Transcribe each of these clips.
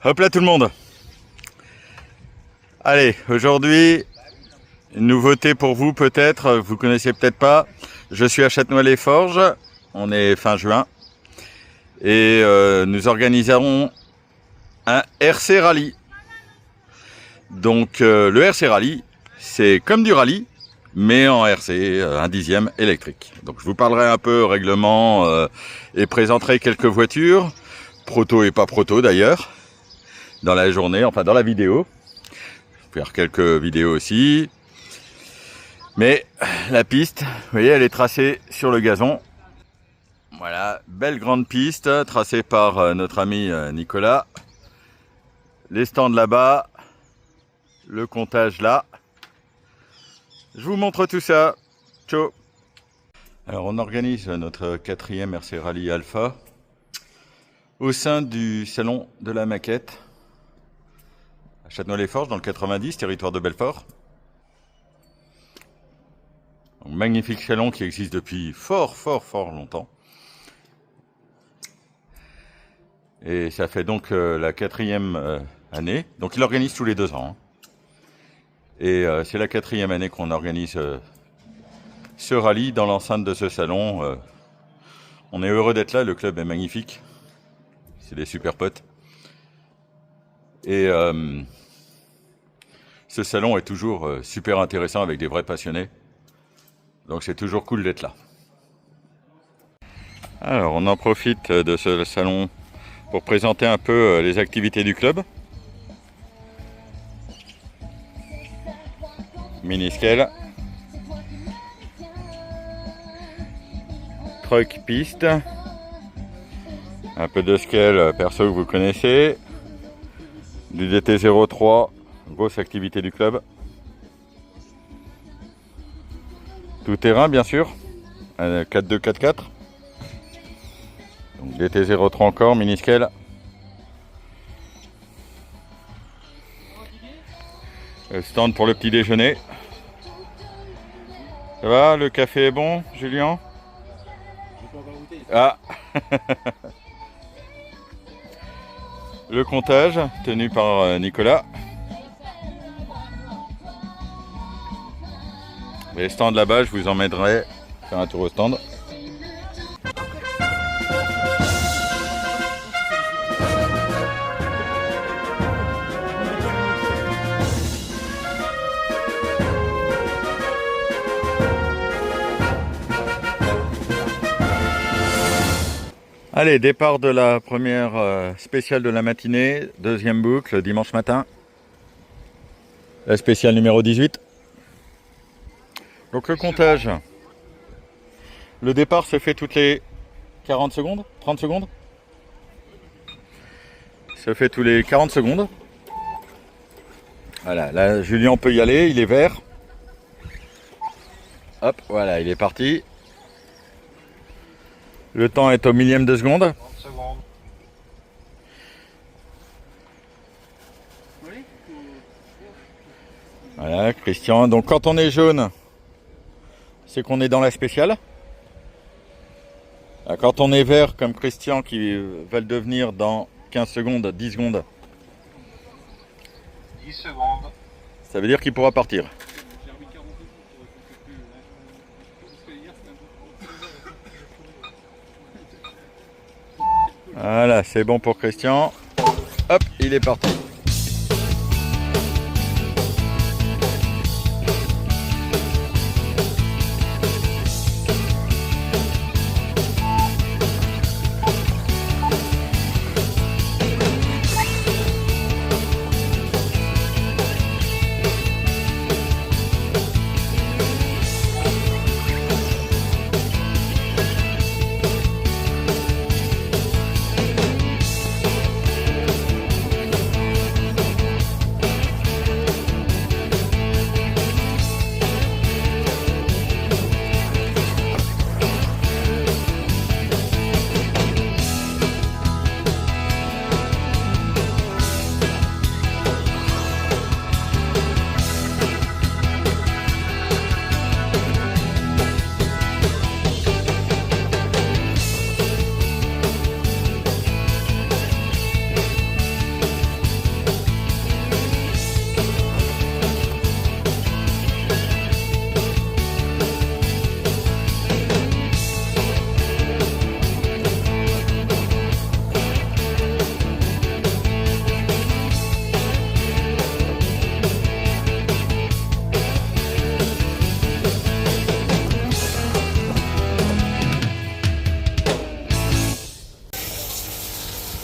Hop là tout le monde. Allez, aujourd'hui, une nouveauté pour vous peut-être, vous connaissez peut-être pas. Je suis à Châtenois-les-Forges, on est fin juin. Et nous organiserons un RC Rally. Donc le RC Rally, c'est comme du rallye, mais en RC, un dixième électrique. Donc je vous parlerai un peu règlement et présenterai quelques voitures, proto et pas proto d'ailleurs, dans la journée, enfin dans la vidéo. Je vais faire quelques vidéos aussi. Mais la piste, vous voyez, elle est tracée sur le gazon. Voilà, belle grande piste tracée par notre ami Nicolas. Les stands là-bas, le comptage là. Je vous montre tout ça. Ciao. Alors on organise notre 4e RC Rally Alpha au sein du salon de la maquette à Châtenois-les-Forges dans le 90, territoire de Belfort. Un magnifique salon qui existe depuis fort longtemps. Et ça fait donc la 4e année. Donc il organise tous les 2 ans. Et c'est la 4e année qu'on organise ce rallye dans l'enceinte de ce salon. On est heureux d'être là, le club est magnifique. C'est des super potes. Et ce salon est toujours super intéressant avec des vrais passionnés. Donc c'est toujours cool d'être là. Alors on en profite de ce salon pour présenter un peu les activités du club. Mini-scale. Truck piste. Un peu de scale perso que vous connaissez. Du DT03, grosse activité du club. Tout terrain bien sûr. 4-2, 4-4. Donc DT03 encore, mini-scale. Le stand pour le petit déjeuner. Ça va, le café est bon, Julien? Ah. Le comptage tenu par Nicolas. Les stands là-bas, je vous emmènerai faire un tour au stand. Allez, départ de la première spéciale de la matinée, deuxième boucle, dimanche matin. La spéciale numéro 18. Donc le comptage. Le départ se fait toutes les 40 secondes, 30 secondes. Se fait tous les 40 secondes. Voilà, là Julien peut y aller, il est vert. Hop, voilà, il est parti. Le temps est au millième de seconde. 30 secondes. Voilà, Christian. Donc quand on est jaune, c'est qu'on est dans la spéciale. Quand on est vert, comme Christian qui va le devenir dans 15 secondes, 10 secondes. 10 secondes. Ça veut dire qu'il pourra partir. Voilà, c'est bon pour Christian. Hop, il est parti.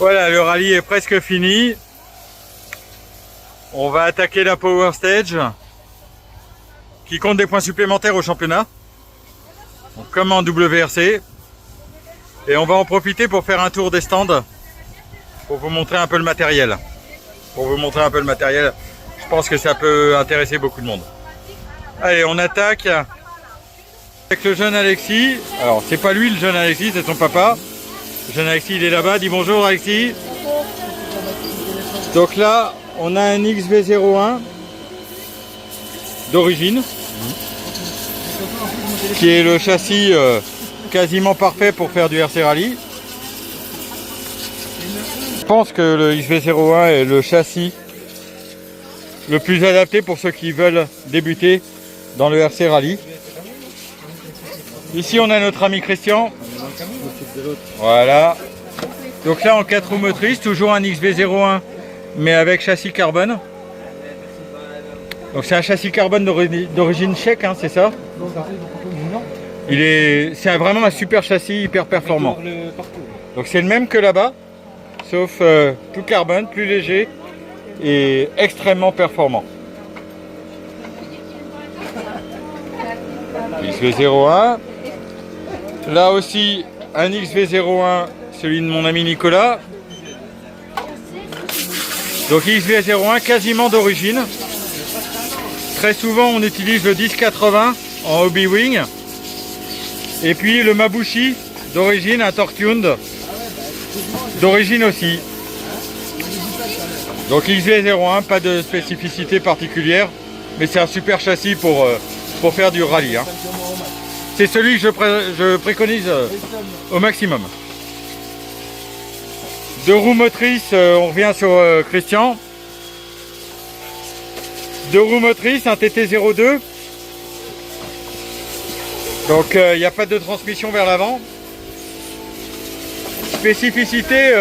Voilà, le rallye est presque fini. On va attaquer la Power Stage qui compte des points supplémentaires au championnat, donc comme en WRC. Et on va en profiter pour faire un tour des stands pour vous montrer un peu le matériel. Je pense que ça peut intéresser beaucoup de monde. Allez, on attaque avec le jeune Alexis. Alors, c'est pas lui le jeune Alexis, c'est son papa. Le jeune Alexis, il est là-bas. Dis bonjour Alexis. Donc là, on a un XV01 d'origine, qui est le châssis quasiment parfait pour faire du RC Rally. Je pense que le XV01 est le châssis le plus adapté pour ceux qui veulent débuter dans le RC Rally. Ici on a notre ami Christian. Voilà. Donc là en 4 roues motrices, toujours un XV01 mais avec châssis carbone. Donc c'est un châssis carbone d'origine tchèque, hein, c'est ça? C'est vraiment un super châssis hyper performant. Donc c'est le même que là-bas, sauf tout carbone, plus léger et extrêmement performant. XV01. Là aussi un XV01, celui de mon ami Nicolas. Donc XV01 quasiment d'origine. Très souvent on utilise le 1080 en hobby wing. Et puis le Mabushi d'origine, un torque tuned d'origine aussi. Donc XV01, pas de spécificité particulière, mais c'est un super châssis pour faire du rallye. Hein. C'est celui que je préconise au maximum. 2 roues motrices, on revient sur Christian. 2 roues motrices, un TT02. Donc il n'y a pas de transmission vers l'avant. Spécificité,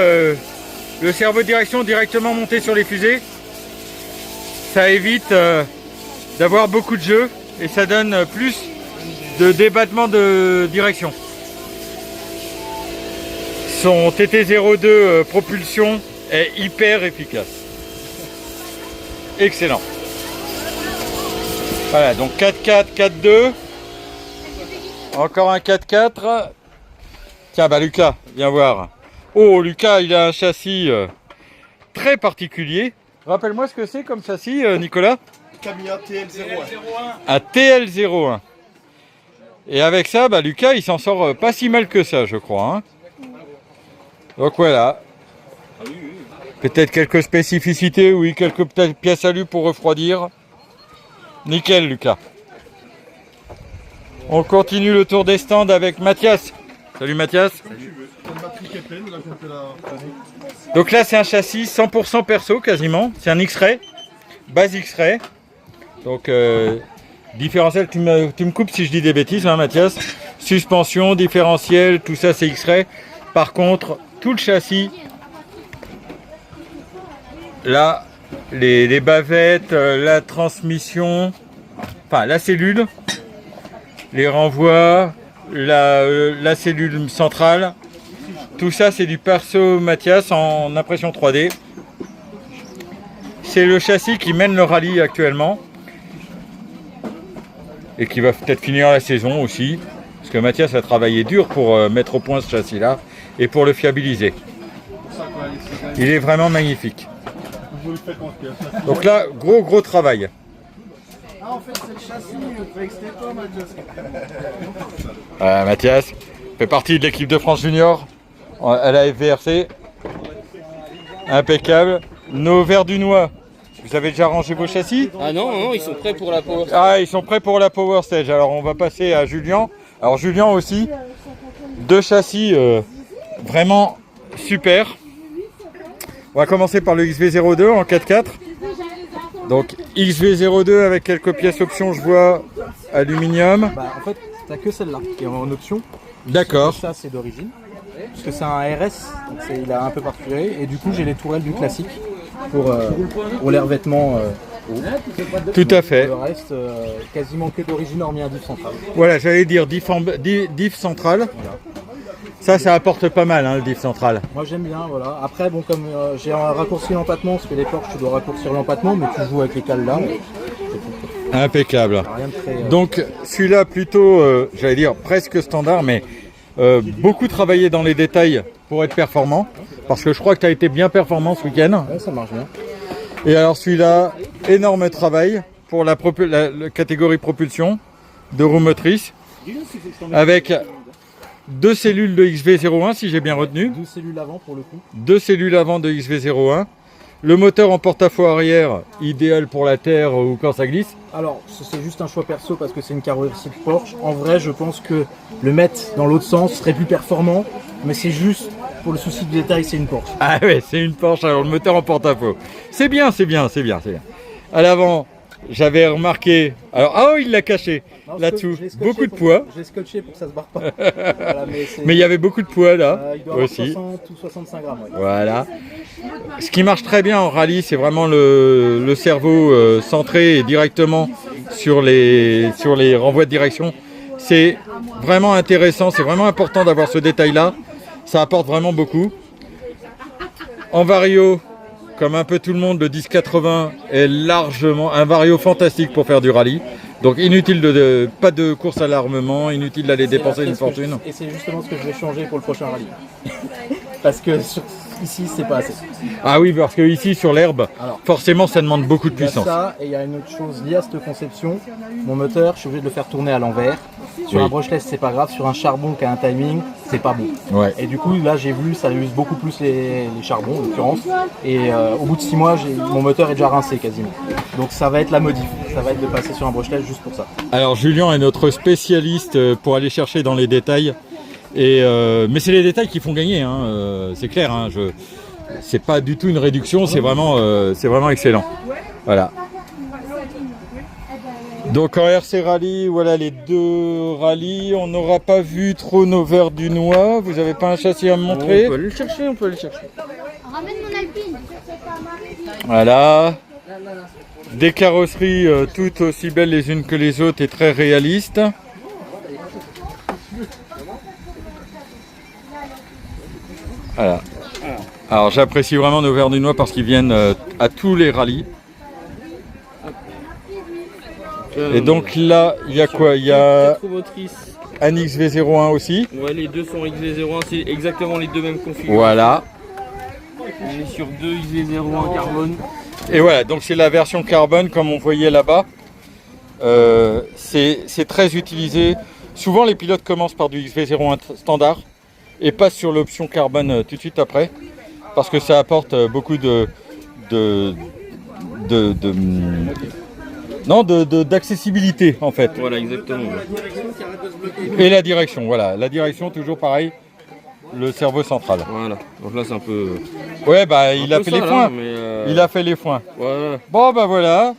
le cerveau de direction directement monté sur les fusées. Ça évite d'avoir beaucoup de jeu et ça donne plus de débattement de direction. Son TT02 propulsion est hyper efficace. Excellent. Voilà, donc 4-4, 4-2. Encore un 4-4. Tiens, bah Lucas, viens voir. Oh, Lucas, il a un châssis très particulier. Rappelle-moi ce que c'est comme châssis, Nicolas. Tamiya TL01. Un TL01. Et avec ça, bah, Lucas, il s'en sort pas si mal que ça, je crois. Hein. Donc voilà. Peut-être quelques spécificités, oui, quelques pièces à lui pour refroidir. Nickel, Lucas. On continue le tour des stands avec Mathias. Salut Mathias. Salut. Donc là c'est un châssis 100% perso quasiment. C'est un X-Ray, base X-Ray. Donc différentiel, tu me coupes si je dis des bêtises hein, Mathias. Suspension, différentiel, tout ça c'est X-Ray. Par contre, tout le châssis, là, les bavettes, la transmission, enfin la cellule, les renvois, la cellule centrale, tout ça c'est du perso Mathias en impression 3D. C'est le châssis qui mène le rallye actuellement et qui va peut-être finir la saison aussi, parce que Mathias a travaillé dur pour mettre au point ce châssis là et pour le fiabiliser. Il est vraiment magnifique. Donc là, gros travail. Ah, en fait, c'est le châssis, c'était pas Mathias. Mathias fait partie de l'équipe de France Junior à la FVRC. Impeccable. Nos Verdunois, vous avez déjà rangé vos châssis? Ah non, ils sont prêts pour la Power Stage. Ah, ils sont prêts pour la Power Stage. Alors, on va passer à Julien. Alors, Julien aussi, 2 châssis vraiment super. On va commencer par le XV02 en 4x4. Donc XV02 avec quelques pièces options, je vois, aluminium. Bah, en fait, t'as que celle-là qui est en option. D'accord. Ça, c'est d'origine. Parce que c'est un RS, donc il a un peu particulier. Et du coup, j'ai les tourelles du classique pour les revêtements haut. Tout à fait. Le reste, quasiment que d'origine, hormis un diff central. Voilà, j'allais dire diff central. Voilà. Ça apporte pas mal, hein, le diff central. Moi j'aime bien, voilà. Après, bon, comme j'ai un raccourci l'empattement, parce que les Porsche tu dois raccourcir l'empattement, mais tu joues avec les cales là. Impeccable. Rien de très. Donc celui-là plutôt, j'allais dire presque standard, mais beaucoup travaillé dans les détails pour être performant. Parce que je crois que tu as été bien performant ce week-end. Ouais, ça marche bien. Et alors celui-là, énorme travail pour la catégorie propulsion de roue motrice. Avec 2 cellules de XV01 si j'ai bien retenu. 2 cellules avant pour le coup. 2 cellules avant de XV01. Le moteur en porte-à-faux arrière, idéal pour la terre ou quand ça glisse. Alors, c'est juste un choix perso parce que c'est une carrosserie de Porsche. En vrai, je pense que le mettre dans l'autre sens serait plus performant, mais c'est juste pour le souci de détail, c'est une Porsche. Ah ouais, c'est une Porsche, alors le moteur en porte-à-faux. C'est bien, c'est bien, c'est bien, c'est bien. À l'avant, j'avais remarqué... Alors, ah oh, il l'a caché là-dessous. Beaucoup de poids. Je l'ai scotché pour que ça se barre pas. Voilà, mais il y avait beaucoup de poids là il doit avoir aussi. 60 ou 65 grammes. Ouais. Voilà. Ce qui marche très bien en rallye, c'est vraiment le cerveau centré directement sur les renvois de direction. C'est vraiment intéressant, c'est vraiment important d'avoir ce détail-là. Ça apporte vraiment beaucoup. En vario, comme un peu tout le monde, le 1080 est largement un vario fantastique pour faire du rallye. Donc inutile pas de course à l'armement, inutile d'aller dépenser une fortune. Et c'est justement ce que je vais changer pour le prochain rallye. Parce que ici, c'est pas assez. Ah oui, parce que ici sur l'herbe, forcément ça demande beaucoup de Il y a puissance. ça, et il y a une autre chose liée à cette conception. Mon moteur, je suis obligé de le faire tourner à l'envers. Sur Oui. un brushless, c'est pas grave. Sur un charbon qui a un timing, c'est pas bon. Ouais. Et du coup, là, j'ai vu, ça use beaucoup plus les charbons, en l'occurrence. Et au bout de 6 mois, mon moteur est déjà rincé quasiment. Donc ça va être la modif. Ça va être de passer sur un brushless juste pour ça. Alors Julien est notre spécialiste pour aller chercher dans les détails. Mais c'est les détails qui font gagner, hein. C'est clair. Hein. C'est pas du tout une réduction, c'est vraiment excellent. Voilà. Donc en RC Rally, voilà les 2 rallyes. On n'aura pas vu trop nos verres du noix. Vous avez pas un châssis à me montrer? On peut aller le chercher, on peut aller le chercher. Ramène mon Alpine. Voilà. Des carrosseries toutes aussi belles les unes que les autres et très réalistes. Voilà. Alors j'apprécie vraiment nos verres du noix parce qu'ils viennent à tous les rallyes. Et donc là, il y a quoi? Il y a motrice. un XV01 aussi. Ouais, les deux sont XV01, c'est exactement les deux mêmes configurations. Voilà. On est sur 2 XV01 carbone. Et voilà, donc c'est la version carbone comme on voyait là-bas. C'est très utilisé. Souvent les pilotes commencent par du XV01 standard et passent sur l'option carbone tout de suite après. Parce que ça apporte beaucoup d'accessibilité en fait. Voilà, exactement. Et la direction, voilà. La direction, toujours pareil. Le cerveau central. Voilà, donc là c'est un peu. Ouais, bah il a fait ça, les là, foins. mais, Il a fait les foins. Voilà. Bon, bah voilà.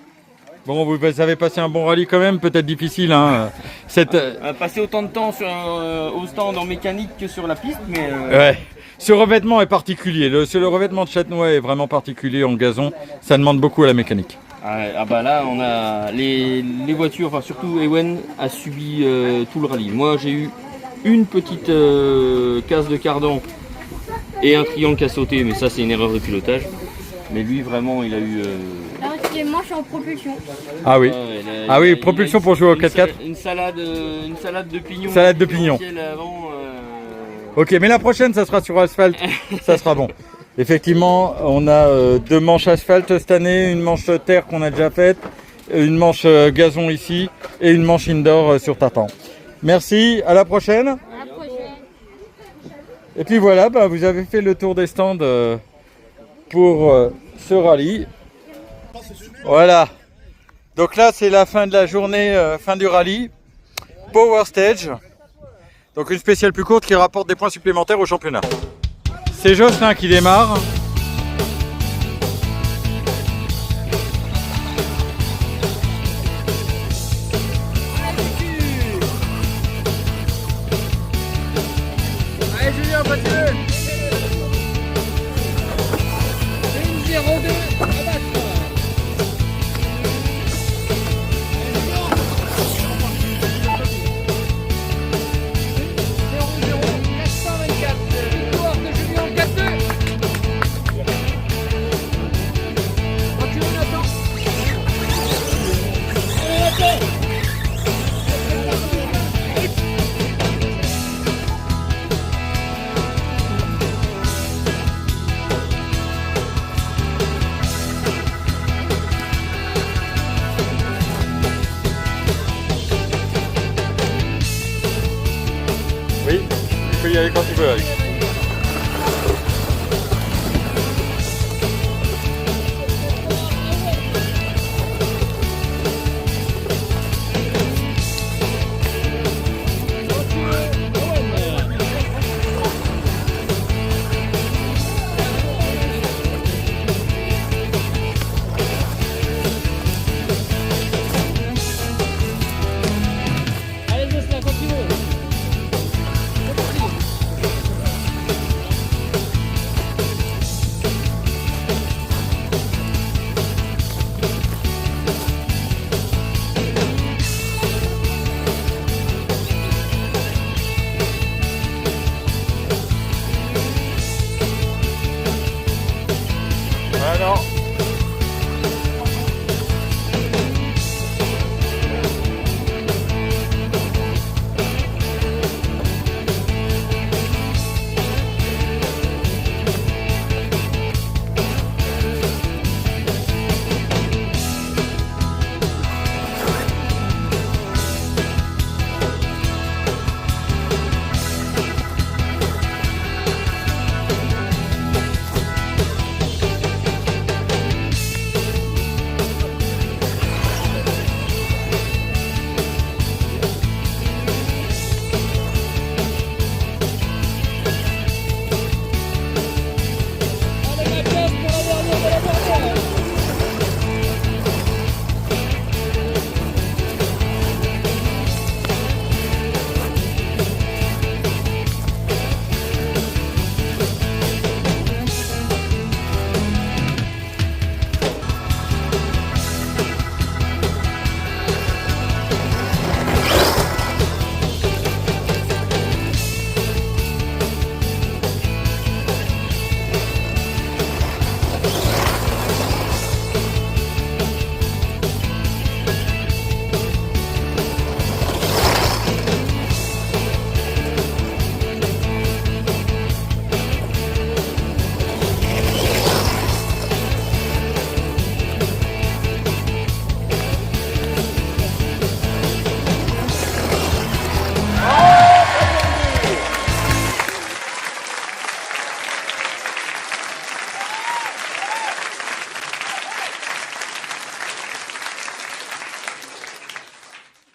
Bon, vous avez passé un bon rallye quand même, peut-être difficile. Hein. On a passé autant de temps au stand en mécanique que sur la piste, mais. Ouais. Ce revêtement est particulier. Le revêtement de Châtenois est vraiment particulier en gazon. Ça demande beaucoup à la mécanique. Ah bah là, on a les voitures, enfin surtout Ewen a subi tout le rallye. Moi j'ai eu une petite casse de cardan et un triangle qui a sauté, mais ça c'est une erreur de pilotage. Mais lui vraiment il a eu... Alors c'est manche en propulsion. Ah oui. Propulsion pour jouer au 4x4. Une salade de pignons. Salade de pignons. Avant, Ok, mais la prochaine ça sera sur asphalte, ça sera bon. Effectivement, on a 2 manches asphalte cette année, une manche terre qu'on a déjà faite, une manche gazon ici et une manche indoor sur tartan. Merci, à la prochaine. À la prochaine. Et puis voilà, bah, vous avez fait le tour des stands pour ce rallye. Voilà. Donc là, c'est la fin de la journée, fin du rallye. Power Stage. Donc une spéciale plus courte qui rapporte des points supplémentaires au championnat. C'est Jocelyn qui démarre. Allez Julien, vas-y. 1-0-2, à battre. Oui, tu peux y aller quand tu veux, Alex.